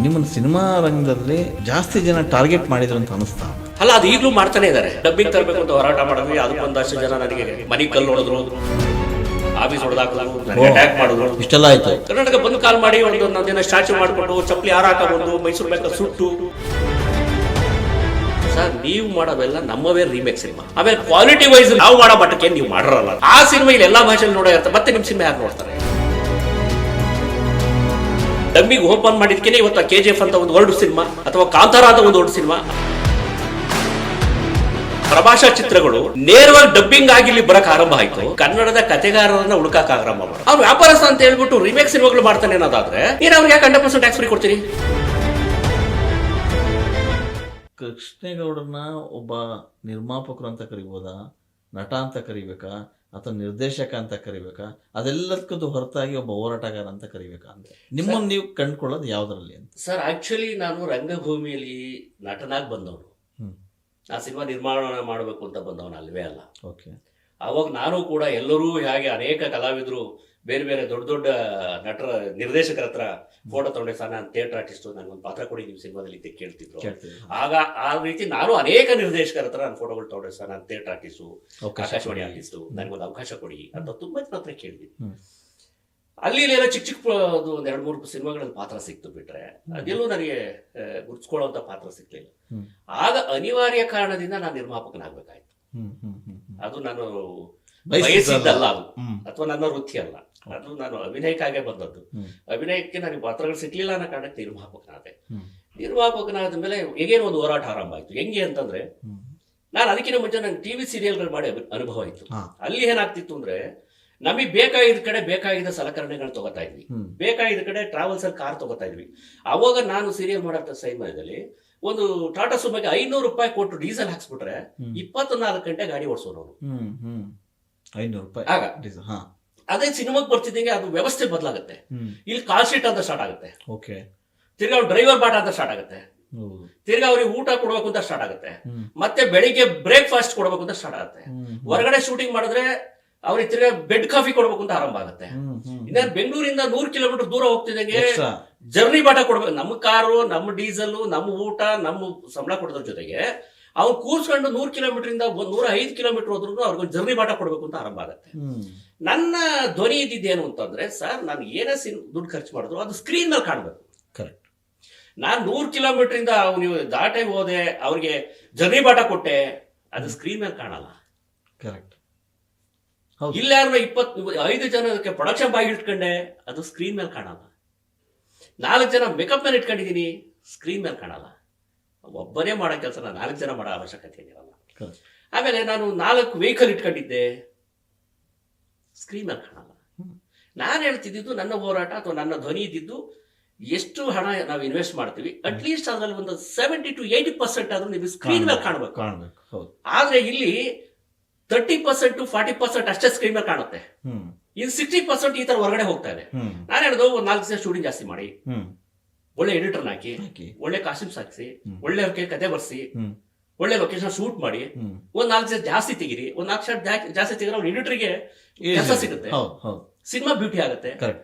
ನಿಮ್ಮನ್ನು ಸಿನಿಮಾ ರಂಗದಲ್ಲಿ ಜಾಸ್ತಿ ಜನ ಟಾರ್ಗೆಟ್ ಮಾಡಿದ್ರು ಅಂತ ಅನಿಸ್ತಾ? ಅಲ್ಲ, ಅದು ಈಗಲೂ ಮಾಡ್ತಾನೆ ಇದ್ದಾರೆ. ಡಬ್ಬಿಂಗ್ ತರಬೇಕು ಅಂತ ಹೋರಾಟ ಮಾಡಿದ್ವಿ, ಅದಕ್ಕೊಂದಷ್ಟು ಜನ ನನಗೆ ಮನೆ ಕಲ್ಲು ಹೊಡೆದ್ರು, ಆಫೀಸ್ ಹೊಡೆದಾಕಲು, ನನಗೆ ಅಟ್ಯಾಕ್ ಮಾಡಿದ್ರು. ಇಷ್ಟೆಲ್ಲ ಆಯ್ತು. ಕರ್ನಾಟಕ ಬಂದು ಕಾಲ್ ಮಾಡಿ ಒಂದು ದಿನ ಸ್ಟ್ಯಾಚು ಮಾಡಿಕೊಂಡು ಚಪ್ಪಲಿ ಹಾರ ಹಾಕಬಹುದು, ಮೈಸೂರು ಬೇಕಾದ ಸುಟ್ಟು. ಸರ್, ನೀವು ಮಾಡೋವೆಲ್ಲ ನಮ್ಮವೇ ರೀಮೇಕ್ ಸಿನಿಮಾ. ಆಮೇಲೆ ಕ್ವಾಲಿಟಿ ವೈಸ್ ನಾವು ಮಾಡೋ ಮಟ್ಟಕ್ಕೆ ನೀವು ಮಾಡಿರಲ್ಲ. ಆ ಸಿನಿಮಾ ಇಲ್ಲಿ ಎಲ್ಲಾ ಭಾಷೆಯಲ್ಲಿ ನೋಡೋ ಇರ್ತಾರೆ, ಮತ್ತೆ ನಿಮ್ಮ ಸಿನಿಮಾ ಯಾರು ನೋಡ್ತಾರೆ? ಡಬ್ಬಿಂಗ್ ಓಪನ್ ಮಾಡಿದ್ಕೇನೆ ಇವತ್ತು KGF ಅಂತ ಒಂದು ವರ್ಡ್ ಸಿನಿಮಾ ಅಥವಾ ಕಾಂತಾರ ಅಂತ ಒಂದು ವರ್ಡ್ ಸಿನಿಮಾ, ಪ್ರಭಾಷಾ ಚಿತ್ರಗಳು ನೇರವಾಗಿ ಡಬ್ಬಿಂಗ್ ಆಗಿ ಇಲ್ಲಿ ಬರಕ್ ಆರಂಭ ಆಯ್ತು. ಕನ್ನಡದ ಕಥೆಗಾರರನ್ನ ಹುಡುಕಕ್ ಆರಂಭ ಮಾಡಿ ಅವ್ರು ವ್ಯಾಪಾರಸ್ಥ ಅಂತ ಹೇಳ್ಬಿಟ್ಟು ರಿಮೇಕ್ ಸಿನಿಮಾಗಳು ಮಾಡ್ತಾನೆ ಅನ್ನೋದಾದ್ರೆ ನೀನು ಅವ್ರಿಗೆ ಯಾಕೆ 100% ಟ್ಯಾಕ್ಸ್ ಫ್ರೀ ಕೊಡ್ತೀರಿ? ಕೃಷ್ಣೇಗೌಡರನ್ನ ಒಬ್ಬ ನಿರ್ಮಾಪಕರು ಅಂತ ಕರಿಬೋದಾ, ನಟ ಅಂತ ಕರಿಬೇಕಾ, ಅಥವಾ ನಿರ್ದೇಶಕ ಅಂತ ಕರಿಬೇಕಾ, ಅದೆಲ್ಲದಕ್ಕೂ ಹೊರತಾಗಿ ಒಬ್ಬ ಹೋರಾಟಗಾರ ಅಂತ ಕರಿಬೇಕಾ ಅಂತ ನಿಮ್ಮನ್ನು ನೀವು ಕಂಡುಕೊಳ್ಳೋದು ಯಾವ್ದ್ರಲ್ಲಿ ಅಂತ? ಸರ್, ಆಕ್ಚುಲಿ ನಾನು ರಂಗಭೂಮಿಯಲ್ಲಿ ನಟನಾಗಿ ಬಂದವನು. ಆ ಸಿನಿಮಾ ನಿರ್ಮಾಣ ಮಾಡಬೇಕು ಅಂತ ಬಂದವನು ಅಲ್ವೇ ಅಲ್ಲ. ಓಕೆ. ಅವಾಗ ನಾನು ಕೂಡ ಎಲ್ಲರೂ ಹೇಗೆ ಅನೇಕ ಕಲಾವಿದರು ಬೇರೆ ಬೇರೆ ದೊಡ್ಡ ದೊಡ್ಡ ನಟರ ನಿರ್ದೇಶಕರ ಹತ್ರ ಫೋಟೋ ತಗೊಂಡೆ, ಸರ್ ನಾನು ಥಿಯೇಟರ್ ಆರ್ಟಿಸ್ಟು, ನನಗೊಂದು ಪಾತ್ರ ಕೊಡಿ ನಿಮ್ಮ ಸಿನಿಮಾದಲ್ಲಿ ಅಂತ ಕೇಳ್ತಿದ್ರು. ಆಗ ಆ ರೀತಿ ನಾನು ಅನೇಕ ನಿರ್ದೇಶಕರ ಹತ್ರ ನಾನು ಫೋಟೋಗಳು ತಗೊಂಡೆ, ಸರ್ ನಾನು ಥಿಯೇಟರ್ ಆರ್ಟಿಸ್ಟು, ಆಕಾಶವಾಣಿ ಆರ್ಟಿಸ್ಟು, ನನಗೊಂದು ಅವಕಾಶ ಕೊಡಿ ಅಂತ ತುಂಬಾ ಜನ ಹತ್ರ ಕೇಳಿದ್ವಿ. ಅಲ್ಲಿ ಏನೋ ಚಿಕ್ಕ ಚಿಕ್ಕ ಒಂದು 2-3 ಸಿನಿಮಾಗಳಲ್ಲಿ ಪಾತ್ರ ಸಿಕ್ತು ಬಿಟ್ರೆ ಅದೆಲ್ಲೂ ನನಗೆ ಗುರ್ಸ್ಕೊಳ್ಳುವಂತ ಪಾತ್ರ ಸಿಗ್ಲಿಲ್ಲ. ಆಗ ಅನಿವಾರ್ಯ ಕಾರಣದಿಂದ ನಾನು ನಿರ್ಮಾಪಕನಾಗಬೇಕಾಯ್ತು. ಅದು ನಾನು ಬಯಸಿದ್ದಲ್ಲ, ಅದು ಅಥವಾ ನನ್ನ ವೃತ್ತಿ ಅಲ್ಲ, ಅದು ನಾನು ಅಭಿನಯಕ್ಕಾಗೆ ಬಂದದ್ದು. ಅಭಿನಯಕ್ಕೆ ನನಗೆ ಪಾತ್ರಗಳು ಸಿಗ್ಲಿಲ್ಲ ಅನ್ನೋ ಕಾರಣಕ್ಕೆ ನಿರ್ಮಾಪಕನಾದೆ. ನಿರ್ಮಾಪಕನಾದ ಮೇಲೆ ಹೇಗೇನು ಒಂದು ಹೋರಾಟ ಆರಂಭ ಆಯ್ತು. ಹೆಂಗೆ ಅಂತಂದ್ರೆ, ನಾನು ಅದಕ್ಕಿಂತ ಮುಂಚೆ ನಂಗೆ ಟಿವಿ ಸೀರಿಯಲ್ಗಳು ಮಾಡಿ ಅನುಭವ ಆಯ್ತು. ಅಲ್ಲಿ ಏನಾಗ್ತಿತ್ತು ಅಂದ್ರೆ, ನಮಗೆ ಬೇಕಾಗಿದ್ದ ಕಡೆ ಬೇಕಾಗಿದ್ದ ಸಲಕರಣೆಗಳು ತಗೋತಾ ಇದ್ವಿ, ಬೇಕಾಗಿದ್ದ ಕಡೆ ಟ್ರಾವೆಲ್ಸ್ ಅಲ್ಲಿ ಕಾರ್ ತಗೋತಾ ಇದ್ವಿ. ಅವಾಗ ನಾನು ಸೀರಿಯಲ್ ಮಾಡೋ ಸಮಯದಲ್ಲಿ ಒಂದು ಟಾಟಾ ಸುಮಗೆ 500 ರೂಪಾಯಿ ಕೊಟ್ಟು ಡೀಸೆಲ್ ಹಾಕ್ಸ್ಬಿಟ್ರೆ 24 ಗಂಟೆ ಗಾಡಿ ಓಡಿಸೋನು. 500 ರೂಪಾಯಿ ಆಗ ಅದೇ ಸಿನಿಮಾಗೆ ಬರ್ತಿದ್ದಂಗೆ ಅದು ವ್ಯವಸ್ಥೆ ಬದಲಾಗುತ್ತೆ. ಇಲ್ಲಿ ಕಾಲ್ ಶೀಟ್ ಅಂತ ಸ್ಟಾರ್ಟ್ ಆಗುತ್ತೆ, ತಿರ್ಗಾ ಡ್ರೈವರ್ ಬಾಟ ಅಂತ ಸ್ಟಾರ್ಟ್ ಆಗುತ್ತೆ, ತಿರ್ಗಾ ಅವ್ರಿಗೆ ಊಟ ಕೊಡ್ಬೇಕು ಅಂತ ಸ್ಟಾರ್ಟ್ ಆಗುತ್ತೆ, ಮತ್ತೆ ಬೆಳಿಗ್ಗೆ ಬ್ರೇಕ್ಫಾಸ್ಟ್ ಕೊಡ್ಬೇಕು ಅಂತ ಸ್ಟಾರ್ಟ್ ಆಗುತ್ತೆ. ಹೊರಗಡೆ ಶೂಟಿಂಗ್ ಮಾಡಿದ್ರೆ ಅವ್ರಿಗೆ ತಿರ್ಗಾ ಬೆಡ್ ಕಾಫಿ ಕೊಡ್ಬೇಕು ಅಂತ ಆರಂಭ ಆಗುತ್ತೆ. ಇನ್ನ ಬೆಂಗಳೂರಿಂದ 100 ಕಿಲೋಮೀಟರ್ ದೂರ ಹೋಗ್ತಿದ್ದಂಗೆ ಜರ್ನಿ ಬಾಟ ಕೊಡ್ಬೇಕು. ನಮ್ಮ ಕಾರು, ನಮ್ಮ ಡೀಸೆಲ್, ನಮ್ಮ ಊಟ, ನಮ್ಮ ಸಂಬಳ ಕೊಡೋದ್ರ ಜೊತೆಗೆ ಅವ್ರು ಕೂರ್ಸ್ಕೊಂಡು 100 ಕಿಲೋಮೀಟರ್ ಇಂದ 105 ಕಿಲೋಮೀಟರ್ ಹೋದ್ರು ಅವ್ರಿಗೆ ಜರ್ನಿ ಬಾಟ ಕೊಡ್ಬೇಕು ಅಂತ ಆರಂಭ ಆಗುತ್ತೆ. ನನ್ನ ಧ್ವನಿ ಇದ್ದಿದ್ದೇನು ಅಂತಂದ್ರೆ, ಸರ್ ನಾನು ಏನೇ ದುಡ್ಡು ಖರ್ಚು ಮಾಡಿದ್ರು ಅದು ಸ್ಕ್ರೀನ್ ಮೇಲೆ ಕಾಣಬೇಕು. ಕರೆಕ್ಟ್. ನಾನು 100 ಕಿಲೋಮೀಟರ್ ಇಂದ ನೀವು ದಾಟೆ ಹೋದೆ, ಅವ್ರಿಗೆ ಜರ್ನಿ ಬಾಟ ಕೊಟ್ಟೆ, ಅದು ಸ್ಕ್ರೀನ್ ಮೇಲೆ ಕಾಣಲ್ಲ. ಕರೆಕ್ಟ್. ಇಲ್ಲ ಯಾರು 25 ಜನಕ್ಕೆ ಪ್ರೊಡಕ್ಷನ್ ಬಾಯ್ ಇಟ್ಕೊಂಡೆ, ಅದು ಸ್ಕ್ರೀನ್ ಮೇಲೆ ಕಾಣಲ್ಲ. 4 ಜನ ಮೇಕಪ್ ಮೇಲೆ ಇಟ್ಕೊಂಡಿದೀನಿ, ಸ್ಕ್ರೀನ್ ಮೇಲೆ ಕಾಣಲ್ಲ. ಒಬ್ಬನೇ ಮಾಡೋ ಕೆಲಸ 4 ಜನ ಮಾಡೋ ಅವಶ್ಯಕತೆ ಏನಿರಲ್ಲ. ಆಮೇಲೆ ನಾನು 4 ವೆಹಿಕಲ್ ಇಟ್ಕೊಂಡಿದ್ದೆ, ಸ್ಕ್ರೀನ್ ಮೇಲೆ ಕಾಣಲ್ಲ. ನಾನು ಹೇಳ್ತಿದ್ದು ನನ್ನ ಹೋರಾಟ ಅಥವಾ ನನ್ನ ಧ್ವನಿ ಇದ್ದಿದ್ದು, ಎಷ್ಟು ಹಣ ನಾವು ಇನ್ವೆಸ್ಟ್ ಮಾಡ್ತೀವಿ ಅಟ್ಲೀಸ್ಟ್ ಅದ್ರಲ್ಲಿ ಒಂದು 70 to 80% ಆದ್ರೂ ನೀವು ಸ್ಕ್ರೀನ್ ಮೇಲೆ ಕಾಣಬೇಕು. ಆದ್ರೆ ಇಲ್ಲಿ 30% to 40% ಅಷ್ಟೇ ಸ್ಕ್ರೀನ್ ಮೇಲೆ ಕಾಣುತ್ತೆ. ಇನ್ನು 60% ಈ ತರ ಹೊರಗಡೆ ಹೋಗ್ತಾ ಇದೆ. ನಾನು ಹೇಳೋದು, ಒಂದು 4 ದಿವಸ ಶೂಟಿಂಗ್ ಜಾಸ್ತಿ ಮಾಡಿ, ಒಳ್ಳೆ ಎಡಿಟರ್ನ ಹಾಕಿ, ಒಳ್ಳೆ ಕಾಸ್ಟ್ಯೂಮ್ಸ್ ಹಾಕಿಸಿ, ಒಳ್ಳೆ ಕತೆ ಬರ್ಸಿ, ಒಳ್ಳೆ ಲೊಕೇಶನ್ ಶೂಟ್ ಮಾಡಿ, ಒಂದ್ 4 ದಿವಸ ಜಾಸ್ತಿ ತೆಗಿರಿ. ಒಂದ್ 4 ಶಾಟ್ ಜಾಸ್ತಿ ತೆಗೆದ್ರೆ ಅವ್ರ ಎಡಿಟರ್ಗೆ ಕೆಲಸ ಸಿಗುತ್ತೆ, ಸಿನಿಮಾ ಬ್ಯೂಟಿ ಆಗುತ್ತೆ,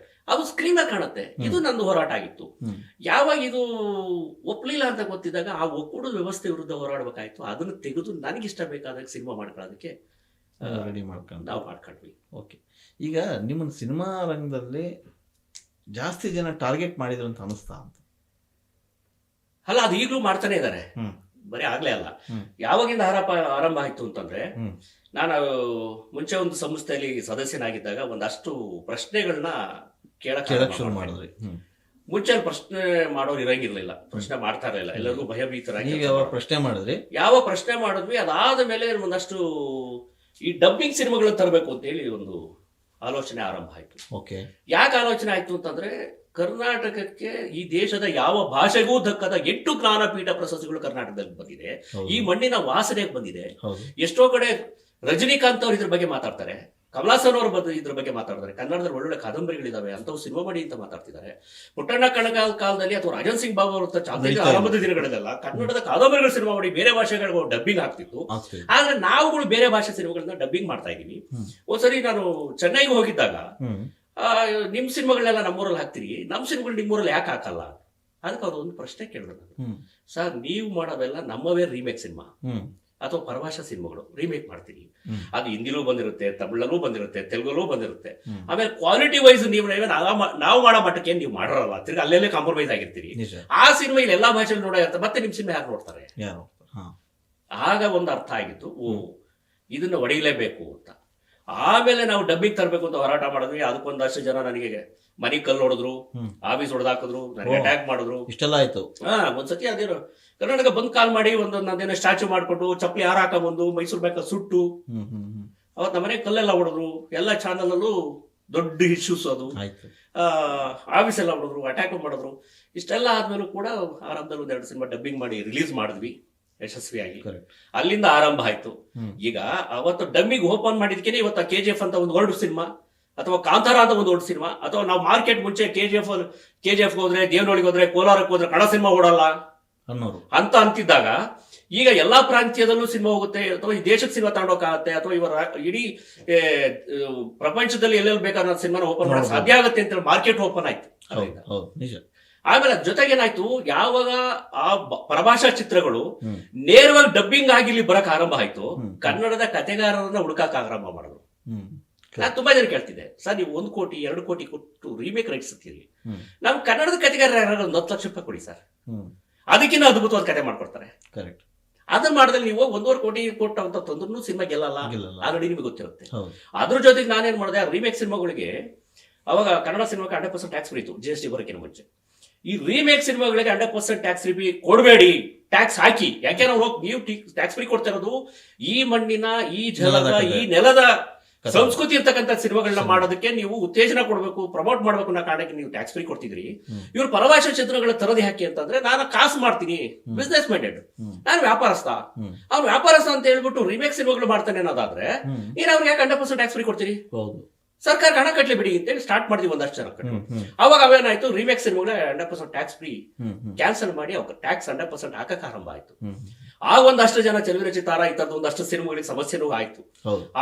ಅದು ಸ್ಕ್ರೀನ್ ಮೇಲೆ ಕಾಣುತ್ತೆ. ಇದು ನಂದು ಹೋರಾಟ ಆಗಿತ್ತು. ಯಾವಾಗ ಇದು ಒಪ್ಲಿಲ್ಲ ಅಂತ ಗೊತ್ತಿದ್ದಾಗ ಆ ಒಕ್ಕೂಟದ ವ್ಯವಸ್ಥೆ ವಿರುದ್ಧ ಹೋರಾಡಬೇಕಾಯ್ತು. ಅದನ್ನು ತೆಗೆದು ನನಗಿಷ್ಟ ಬೇಕಾದಾಗ ಸಿನಿಮಾ ಮಾಡ್ಕೊಳ್ಳೋದಕ್ಕೆ ರೆಡಿ ಮಾಡ್ಕೊಂಡು ನಾವು ಮಾಡ್ಕೊಂಡ್ವಿ. ಓಕೆ. ಈಗ ನಿಮ್ಮನ್ನು ಸಿನಿಮಾ ರಂಗದಲ್ಲಿ ಜಾಸ್ತಿ ಜನ ಟಾರ್ಗೆಟ್ ಮಾಡಿದ್ರು ಅಂತ ಅನಿಸ್ತಾ ಅಂತ? ಅಲ್ಲ, ಅದು ಈಗಲೂ ಮಾಡ್ತಾನೆ ಇದ್ದಾರೆ, ಬರೀ ಆಗ್ಲೇ ಅಲ್ಲ. ಯಾವಾಗಿಂದ ಆರಂಭ ಆಯ್ತು ಅಂತಂದ್ರೆ, ನಾನು ಮುಂಚೆ ಒಂದು ಸಂಸ್ಥೆಯಲ್ಲಿ ಸದಸ್ಯನಾಗಿದ್ದಾಗ ಒಂದಷ್ಟು ಪ್ರಶ್ನೆಗಳನ್ನ ಕೇಳಕ್ ಶುರು ಮಾಡಿದ್ರಿ. ಮುಂಚೆ ಪ್ರಶ್ನೆ ಮಾಡೋರು ಇರಂಗಿರ್ಲಿಲ್ಲ, ಪ್ರಶ್ನೆ ಮಾಡ್ತಾ ಇರಲಿಲ್ಲ, ಎಲ್ಲರಿಗೂ ಭಯಭೀತರಾಗಿ. ಪ್ರಶ್ನೆ ಮಾಡಿದ್ರಿ? ಯಾವ ಪ್ರಶ್ನೆ ಮಾಡಿದ್ವಿ. ಅದಾದ ಮೇಲೆ ಒಂದಷ್ಟು ಈ ಡಬ್ಬಿಂಗ್ ಸಿನಿಮಾಗಳನ್ನ ತರಬೇಕು ಅಂತ ಹೇಳಿ ಒಂದು ಆಲೋಚನೆ ಆರಂಭ ಆಯ್ತು. ಯಾಕೆ ಆಲೋಚನೆ ಆಯ್ತು ಅಂತಂದ್ರೆ, ಕರ್ನಾಟಕಕ್ಕೆ ಈ ದೇಶದ ಯಾವ ಭಾಷೆಗೂ ದಕ್ಕದ 8 ಜ್ಞಾನಪೀಠ ಪ್ರಶಸ್ತಿಗಳು ಕರ್ನಾಟಕದಲ್ಲಿ ಬಂದಿದೆ. ಈ ಮಣ್ಣಿನ ವಾಸನೆ ಬಂದಿದೆ. ಎಷ್ಟೋ ಕಡೆ ರಜನಿಕಾಂತ್ ಅವ್ರು ಇದ್ರ ಬಗ್ಗೆ ಮಾತಾಡ್ತಾರೆ, ಕಮಲಾಸನ್ ಅವರು ಇದ್ರ ಬಗ್ಗೆ ಮಾತಾಡ್ತಾರೆ. ಕನ್ನಡದಲ್ಲಿ ಒಳ್ಳೊಳ್ಳೆ ಕಾದಂಬರಿಗಳಿದಾವೆ, ಅಂತವು ಸಿನಿಮಾ ಮಾಡಿ ಅಂತ ಮಾತಾಡ್ತಿದ್ದಾರೆ. ಪುಟ್ಟಣ್ಣ ಕಣಗಾಲ್ ಕಾಲದಲ್ಲಿ ಅಥವಾ ರಾಜನ್ ಸಿಂಗ್ ಬಾಬು ಅವರ ಚಾಂದ್ರಿಕ ಆರಂಭದ ದಿನಗಳಲ್ಲೆಲ್ಲ ಕನ್ನಡದ ಕಾದಂಬರಿಗಳ ಸಿನಿಮಾ ಮಾಡಿ ಬೇರೆ ಭಾಷೆಗಳಿಗೆ ಡಬ್ಬಿಂಗ್ ಆಗ್ತಿತ್ತು. ಆದ್ರೆ ನಾವುಗಳು ಬೇರೆ ಭಾಷೆ ಸಿನಿಮಾಗಳನ್ನ ಡಬ್ಬಿಂಗ್ ಮಾಡ್ತಾ ಇದೀವಿ. ಒಂದ್ಸರಿ ನಾನು ಚೆನ್ನೈಗೆ ಹೋಗಿದ್ದಾಗ, ನಿಮ್ ಸಿನಿಮಾಗಳನ್ನೆಲ್ಲ ನಮ್ಮೂರಲ್ಲಿ ಹಾಕ್ತೀರಿ, ನಮ್ ಸಿನಿಮಾಗಳು ನಿಮ್ಮೂರಲ್ಲಿ ಯಾಕೆ ಹಾಕಲ್ಲ ಅದಕ್ಕೆ ಅವ್ರು ಒಂದು ಪ್ರಶ್ನೆ ಕೇಳಿದ್ರು ನಾನು, ಸರ್ ನೀವು ಮಾಡೋವೆಲ್ಲ ನಮ್ಮವೇ ರೀಮೇಕ್ ಸಿನಿಮಾ ಅಥವಾ ಪರಭಾಷಾ ಸಿನಿಮಾಗಳು ರೀಮೇಕ್ ಮಾಡ್ತೀವಿ, ಅದು ಹಿಂದಿಲೂ ಬಂದಿರುತ್ತೆ, ತಮಿಳಲ್ಲೂ ಬಂದಿರುತ್ತೆ, ತೆಲುಗಲ್ಲೂ ಬಂದಿರುತ್ತೆ, ಆಮೇಲೆ ಕ್ವಾಲಿಟಿ ವೈಸ್ ನೀವು ನಾವು ಮಾಡೋ ಮಟ್ಟಕ್ಕೆ ನೀವು ಮಾಡರಲ್ಲ, ತಿರ್ಗಿ ಅಲ್ಲೆಲ್ಲೇ ಕಾಂಪ್ರಮೈಸ್ ಆಗಿರ್ತೀರಿ. ಆ ಸಿನಿಮಾ ಇಲ್ಲಿ ಎಲ್ಲಾ ಭಾಷೆಯಲ್ಲಿ ನೋಡೋ ಇರುತ್ತೆ, ಮತ್ತೆ ನಿಮ್ ಸಿನಿಮಾ ಯಾರು ನೋಡ್ತಾರೆ? ಆಗ ಒಂದು ಅರ್ಥ ಆಗಿತ್ತು, ಓ ಇದನ್ನ ಹೊಡಿಲೇಬೇಕು ಅಂತ. ಆಮೇಲೆ ನಾವು ಡಬ್ಬಿಂಗ್ ತರಬೇಕು ಅಂತ ಹೋರಾಟ ಮಾಡಿದ್ವಿ. ಅದಕ್ಕೊಂದಷ್ಟು ಜನ ನನಗೆ ಮನಿ ಕಲ್ಲು ಹೊಡೆದ್ರು, ಆಫೀಸ್ ಹೊಡೆದಾಕಿದ್ರು, ನನಗೆ ಅಟ್ಯಾಕ್ ಮಾಡಿದ್ರು, ಇಷ್ಟೆಲ್ಲ ಆಯ್ತು. ಒಂದ್ಸತಿ ಅದೇನು ಕರ್ನಾಟಕ ಬಂದ್ ಕಾಲ್ ಮಾಡಿ ಒಂದೊಂದೇನೋ ಸ್ಟ್ಯಾಚು ಮಾಡ್ಕೊಂಡು ಚಪ್ಪಲಿ ಹಾರ ಹಾಕೊಂಡ್ಬಂದು ಮೈಸೂರು ಬೇಕ ಸುಟ್ಟು, ಅವತ್ತು ನಮ್ಮನೆ ಕಲ್ಲೆಲ್ಲ ಹೊಡೆದ್ರು, ಎಲ್ಲ ಚಾನಲ್ ಅಲ್ಲೂ ದೊಡ್ಡ ಇಶ್ಯೂಸ್ ಅದು, ಆಫೀಸ್ ಎಲ್ಲ ಹೊಡೆದ್ರು, ಅಟ್ಯಾಕ್ ಮಾಡಿದ್ರು. ಇಷ್ಟೆಲ್ಲ ಆದ್ಮೇಲೂ ಕೂಡ ಆರಂಭದಲ್ಲಿ 2 ಸಿನಿಮಾ ಡಬ್ಬಿಂಗ್ ಮಾಡಿ ರಿಲೀಸ್ ಮಾಡಿದ್ವಿ ಯಶಸ್ವಿಯಾಗಿ. ಅಲ್ಲಿಂದ ಆರಂಭ ಆಯ್ತು. ಈಗ ಅವತ್ತು ಡಬ್ಬಿಂಗ್ ಓಪನ್ ಮಾಡಿದ್ಕೇನೆ ಇವತ್ತು KGF ಅಂತ ಒಂದು ವರ್ಲ್ಡ್ ಸಿನಿಮಾ ಅಥವಾ ಕಾಂತಾರ ಅಂತ ಒಂದು ವರ್ಲ್ಡ್ ಸಿನಿಮಾ, ಅಥವಾ ನಾವು ಮಾರ್ಕೆಟ್ ಮುಂಚೆ KGF ಹೋದ್ರೆ, ದೇವನಹಳ್ಳಿಗೆ ಹೋದ್ರೆ, ಕೋಲಾರಕ್ಕೆ ಹೋದ್ರೆ ಕನ್ನಡ ಸಿನಿಮಾ ಓಡಲ್ಲ ಅಂತ ಅಂತಿದ್ದಾಗ, ಈಗ ಎಲ್ಲಾ ಪ್ರಾಂತ್ಯದಲ್ಲೂ ಸಿನಿಮಾ ಹೋಗುತ್ತೆ, ಅಥವಾ ಈ ದೇಶಕ್ಕೆ ಸಿನಿಮಾ ತಗೊಂಡೋಗತ್ತೆ, ಅಥವಾ ಇವರ ಇಡೀ ಪ್ರಪಂಚದಲ್ಲಿ ಎಲ್ಲೆಲ್ಲಿ ಬೇಕಾದ ಸಿನಿಮಾನ ಓಪನ್ ಮಾಡಕ್ ಸಾಧ್ಯ ಆಗುತ್ತೆ ಅಂತ ಮಾರ್ಕೆಟ್ ಓಪನ್ ಆಯ್ತು. ಆಮೇಲೆ ಜೊತೆಗೆ ಏನಾಯ್ತು, ಯಾವಾಗ ಆ ಪರಭಾಷಾ ಚಿತ್ರಗಳು ನೇರವಾಗಿ ಡಬ್ಬಿಂಗ್ ಆಗಿ ಇಲ್ಲಿ ಬರಕ್ ಆರಂಭ ಆಯ್ತು, ಕನ್ನಡದ ಕಥೆಗಾರರನ್ನ ಹುಡುಕಾಕ ಆರಂಭ ಮಾಡಿದ್ರು. ನಾನು ತುಂಬಾ ಜನ ಕೇಳ್ತಿದ್ದೆ, ಸರ್ ನೀವು 1 ಕೋಟಿ 2 ಕೋಟಿ ಕೊಟ್ಟು ರೀಮೇಕ್ ರೈಟ್ಸ್ ಅಂತೀರಿ, ನಮ್ ಕನ್ನಡದ ಕಥೆಗಾರ ಯಾರು 10 ಲಕ್ಷ ರೂಪಾಯಿ ಕೊಡಿ ಸರ್, ಅದಕ್ಕಿಂತ ಅದ್ಭುತವಾದ ಕಥೆ ಮಾಡ್ಕೊಡ್ತಾರೆ. ಅದನ್ನ ಮಾಡಿದ್ರೆ ನೀವು 1.5 ಕೋಟಿ ಕೊಟ್ಟು ಅಂತ ತಂದ್ರು ಸಿನಿಮಾ ಗೆಲ್ಲಲ್ಲ, ಆಲ್ರೆಡಿ ನಿಮಗೆ ಗೊತ್ತಿರುತ್ತೆ. ಅದ್ರ ಜೊತೆಗೆ ನಾನೇನ್ ಮಾಡಿದೆ, ರೀಮೇಕ್ ಸಿನಿಮಾಗಳಿಗೆ ಅವಾಗ ಕನ್ನಡ ಸಿನಿಮಾಕ್ಕೆ 100% ಟ್ಯಾಕ್ಸ್ ಫ್ರೀ ಇತ್ತು GST ಬರೋಕ್ಕಿಂತ ಮುಂಚೆ. ಈ ರೀಮೇಕ್ ಸಿನಿಮಾಗಳಿಗೆ 100% ಟ್ಯಾಕ್ಸ್ ಫ್ರೀ ಕೊಡಬೇಡಿ, ಟ್ಯಾಕ್ಸ್ ಹಾಕಿ. ಯಾಕೆ ನಾವು ನೀವು ಟ್ಯಾಕ್ಸ್ ಫ್ರೀ ಕೊಡ್ತಾ ಇರೋದು ಈ ಮಣ್ಣಿನ, ಈ ಜಲದ, ಈ ನೆಲದ ಸಂಸ್ಕೃತಿ ಇರ್ತಕ್ಕಂಥ ಸಿನಿಮಾಗಳನ್ನ ಮಾಡೋದಕ್ಕೆ ನೀವು ಉತ್ತೇಜನ ಕೊಡಬೇಕು, ಪ್ರಮೋಟ್ ಮಾಡ್ಬೇಕು ಅನ್ನೋ ಕಾರಣಕ್ಕೆ ನೀವು ಟ್ಯಾಕ್ಸ್ ಫ್ರೀ ಕೊಡ್ತಿದ್ರಿ. ಇವ್ರು ಪರಭಾಷಾ ಚಿತ್ರಗಳ ತರದಿ ಹಾಕಿ ಅಂತಂದ್ರೆ ನಾನು ಕಾಸು ಮಾಡ್ತೀನಿ, ಬಿಸ್ನೆಸ್ ಮೈಂಡೆಡ್, ನಾನು ವ್ಯಾಪಾರಸ್ಥ. ಅವ್ನು ವ್ಯಾಪಾರಸ್ಥ ಅಂತ ಹೇಳ್ಬಿಟ್ಟು ರೀಮೇಕ್ ಸಿನಿಮಾಗಳು ಮಾಡ್ತಾನೆ ಅನ್ನೋದಾದ್ರೆ ನೀನ್ ಅವ್ರಿಗೆ 100% ಟ್ಯಾಕ್ಸ್ ಫ್ರೀ ಕೊಡ್ತೀರಿ, ಸರ್ಕಾರ ಹಣ ಕಟ್ಲಿ ಬಿಡಿ ಅಂತೇಳಿ ಸ್ಟಾರ್ಟ್ ಮಾಡಿದ್ವಿ ಒಂದಷ್ಟು ಜನ ಕಟ್ಟು. ಅವಾಗ ಅವೇನಾಯ್ತು, ರೀಮೇಕ್ ಸಿನಿಮಾಗಳ 100% ಟ್ಯಾಕ್ಸ್ ಫ್ರೀ ಕ್ಯಾನ್ಸಲ್ ಮಾಡಿ ಅವ್ರ ಟ್ಯಾಕ್ಸ್ 100% ಹಾಕಕ್ ಆರಂಭ ಆಯ್ತು. ಆಗ ಒಂದಷ್ಟು ಜನ ಚೆಲುವಿರಚಿ ತಾರಾ ಇಂಥದ್ದು ಒಂದಷ್ಟು ಸಿನಿಮಾಗಳಿಗೆ ಸಮಸ್ಯೆನೂ ಆಯ್ತು.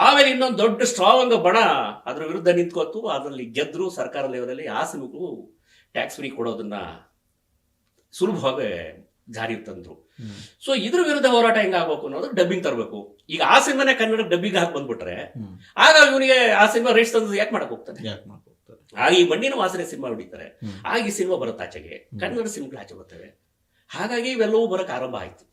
ಆಮೇಲೆ ಇನ್ನೊಂದು ದೊಡ್ಡ ಸ್ಟ್ರಾಂಗ್ ಬಣ ಅದ್ರ ವಿರುದ್ಧ ನಿಂತ್ಕೋತು, ಅದರಲ್ಲಿ ಗೆದ್ರು ಸರ್ಕಾರ ಲೆವೆಲಲ್ಲಿ. ಆ ಸಿನಿಮಾಗೂ ಟ್ಯಾಕ್ಸ್ ಫ್ರೀ ಕೊಡೋದನ್ನ ಸುಲಭವಾಗಿ ಜಾರಿ ತಂದ್ರು. ಸೊ ಇದ್ರ ವಿರುದ್ಧ ಹೋರಾಟ ಹೆಂಗಾಗಬೇಕು ಅನ್ನೋದು ಡಬ್ಬಿಂಗ್ ತರಬೇಕು. ಈಗ ಆ ಸಿನಿಮಾನೇ ಕನ್ನಡ ಡಬ್ಬಿಂಗ್ ಹಾಕಿ ಬಂದ್ಬಿಟ್ರೆ ಆಗ ಇವನಿಗೆ ಆ ಸಿನಿಮಾ ರೈಟ್ಸ್ ತಂದು ಯಾಕೆ ಮಾಡಕ್ ಹೋಗ್ತಾನೆ? ಆಗ ಈ ಮಣ್ಣಿನ ವಾಸನೆ ಸಿನಿಮಾ ಹೊಡಿತಾರೆ, ಆಗ ಈ ಸಿನಿಮಾ ಬರುತ್ತೆ ಆಚೆಗೆ, ಕನ್ನಡ ಸಿನಿಮಾಗಳು ಆಚೆ ಬರ್ತವೆ. ಹಾಗಾಗಿ ಇವೆಲ್ಲವೂ ಬರಕ್ ಆರಂಭ ಆಯ್ತು.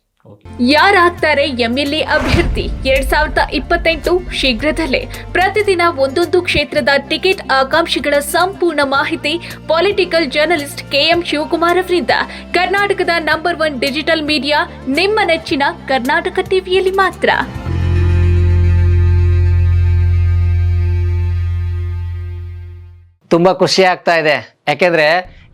ಯಾರಾಗ್ತಾರೆ MLA ಅಭ್ಯರ್ಥಿ 2028 ಶೀಘ್ರದಲ್ಲೇ. ಪ್ರತಿದಿನ ಒಂದೊಂದು ಕ್ಷೇತ್ರದ ಟಿಕೆಟ್ ಆಕಾಂಕ್ಷಿಗಳ ಸಂಪೂರ್ಣ ಮಾಹಿತಿ ಪೊಲಿಟಿಕಲ್ ಜರ್ನಲಿಸ್ಟ್ KM ಶಿವಕುಮಾರ್ ಅವರಿಂದ. ಕರ್ನಾಟಕದ ನಂಬರ್ 1 ಡಿಜಿಟಲ್ ಮೀಡಿಯಾ ನಿಮ್ಮ ನೆಚ್ಚಿನ ಕರ್ನಾಟಕ ಟಿವಿಯಲ್ಲಿ ಮಾತ್ರ. ತುಂಬ ಖುಷಿ ಆಗ್ತಾ ಇದೆ. ಯಾಕೆಂದರೆ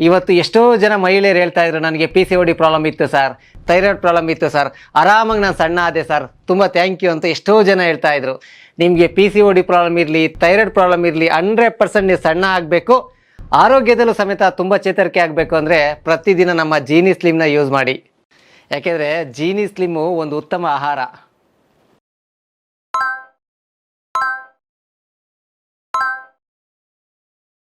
ಇವತ್ತು ಎಷ್ಟೋ ಜನ ಮಹಿಳೆಯರು ಹೇಳ್ತಾ ಇದ್ರು, ನನಗೆ PCOD ಪ್ರಾಬ್ಲಮ್ ಇತ್ತು ಸರ್, ಥೈರಾಯ್ಡ್ ಪ್ರಾಬ್ಲಮ್ ಇತ್ತು ಸರ್, ಆರಾಮಾಗಿ ನಾನು ಸಣ್ಣ ಆದೆ ಸರ್, ತುಂಬ ಥ್ಯಾಂಕ್ ಯು ಅಂತ ಎಷ್ಟೋ ಜನ ಹೇಳ್ತಾ ಇದ್ರು. ನಿಮಗೆ PCOD ಪ್ರಾಬ್ಲಮ್ ಇರಲಿ, ಥೈರಾಯ್ಡ್ ಪ್ರಾಬ್ಲಮ್ ಇರಲಿ, 100% ನೀವು ಸಣ್ಣ ಆಗಬೇಕು, ಆರೋಗ್ಯದಲ್ಲೂ ಸಮೇತ ತುಂಬ ಚೇತರಿಕೆ ಆಗಬೇಕು ಅಂದರೆ ಪ್ರತಿದಿನ ನಮ್ಮ ಜೀನಿ ಸ್ಲಿಮ್ನ ಯೂಸ್ ಮಾಡಿ. ಯಾಕೆಂದರೆ ಜೀನಿ ಸ್ಲಿಮ್ಮು ಒಂದು ಉತ್ತಮ ಆಹಾರ.